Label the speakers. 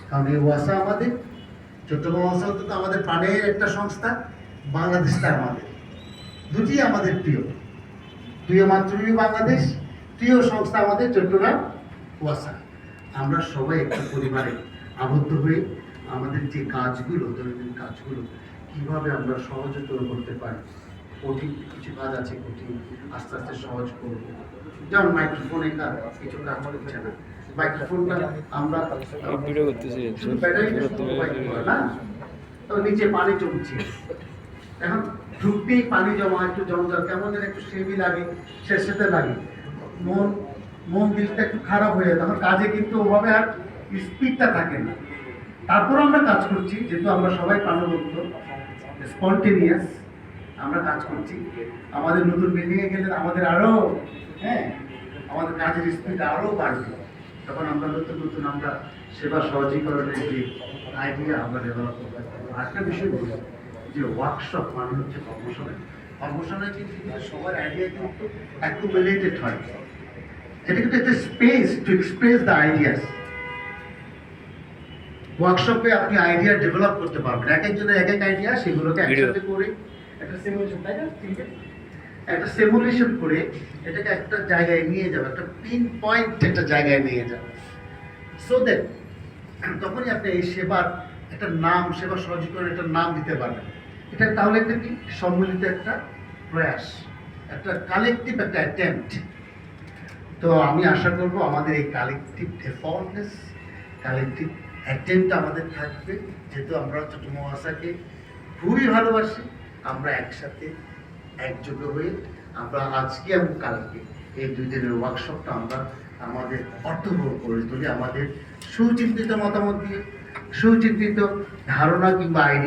Speaker 1: কারণ এই ওয়াসা আমাদের চট্টগ্রাম ওয়াসা তো আমাদের প্রাণের একটা সংস্থা, বাংলাদেশটা আমাদের, দুটি আমাদের প্রিয় প্রিয় মাতৃভূমি বাংলাদেশ, প্রিয় সংস্থা আমাদের চট্টগ্রাম ওয়াসা। আমরা সবাই একটা পরিবারে আবদ্ধ হয়ে আমাদের যে কাজগুলো, দৈনন্দিন কাজগুলো কিভাবে আমরা সহজতর করতে পারি। কঠিন কিছু কাজ আছে, কঠিন আস্তে আস্তে সহজ করব। যেমন মাইক্রোফোনে কাজ, কিছু কাজ করছে না, মাইক্রোফোনটা আমরা
Speaker 2: ভিডিও করতেছি
Speaker 1: শুধু ব্যাটারি না, তো নিচে পানি জমছে, এখন ঢুকতেই পানি জমা, একটু জঞ্জাল, কেমন যেন একটু সেবি লাগে, শেষেতে লাগে, মন মন দিলটা একটু খারাপ হয়ে যায়, তখন কাজে কিন্তু ওভাবে আর স্পিডটা থাকে না। তারপর আমরা কাজ করছি, যেহেতু আমরা সবাই প্রাণবন্ত, স্পন্টেনিয়াস, আমরা কাজ করছি। আমাদের নতুন বিল্ডিংয়ে গেলে আমাদের আরও, হ্যাঁ, আমাদের কাজের স্পিড আরও বাড়বে। তখন আমরা নতুন নতুন আমরা সেবা সহজীকরণের যে আইডিয়া আমরা ডেভেলপ করতে পারবো। আরেকটা বিষয় বলি যে ওয়ার্কশপ মানে হচ্ছে কর্মশালা। কর্মশালায় কিন্তু সবার আইডিয়া কিন্তু অ্যাকুমুলেটেড হয়। এটা কিন্তু একটা space to express the ideas. ওয়ার্কশপে আপনি আইডিয়া ডেভেলপ করতে পারবেন, এক একজনের এক এক আইডিয়া, সেগুলোকে একসাথে করে একটা সিমুলেশন, তাই না, একটা সিমুলেশন করে এটাকে একটা জায়গায় নিয়ে যাবে, একটা পিন পয়েন্ট একটা জায়গায় নিয়ে যাবে, সো দ্যাট তখনই আপনি এই সেবার একটা নাম, সেবা সহজীকরণের একটা নাম দিতে পারবেন। এটা তাহলে একটা কি সম্মিলিত একটা প্রয়াস, একটা কালেকটিভ একটা অ্যাটেম্পট। তো আমি আশা করব আমাদের এই কালেকটিভ এফর্টনেস, কালেকটিভ অ্যাটেম্পট আমাদের থাকবে, যেহেতু আমরা চট্টগ্রাম ওয়াসাকে খুবই ভালোবাসি। আমরা একসাথে একযোগে হয়ে আমরা আজকে এবং কালকে এই 2 দিনের ওয়ার্কশপটা আমরা আমাদের অর্থবহ করে তুলি, আমাদের সুচিন্তিত মতামত দিয়ে, সুচিন্তিত ধারণা কিংবা আইডিয়া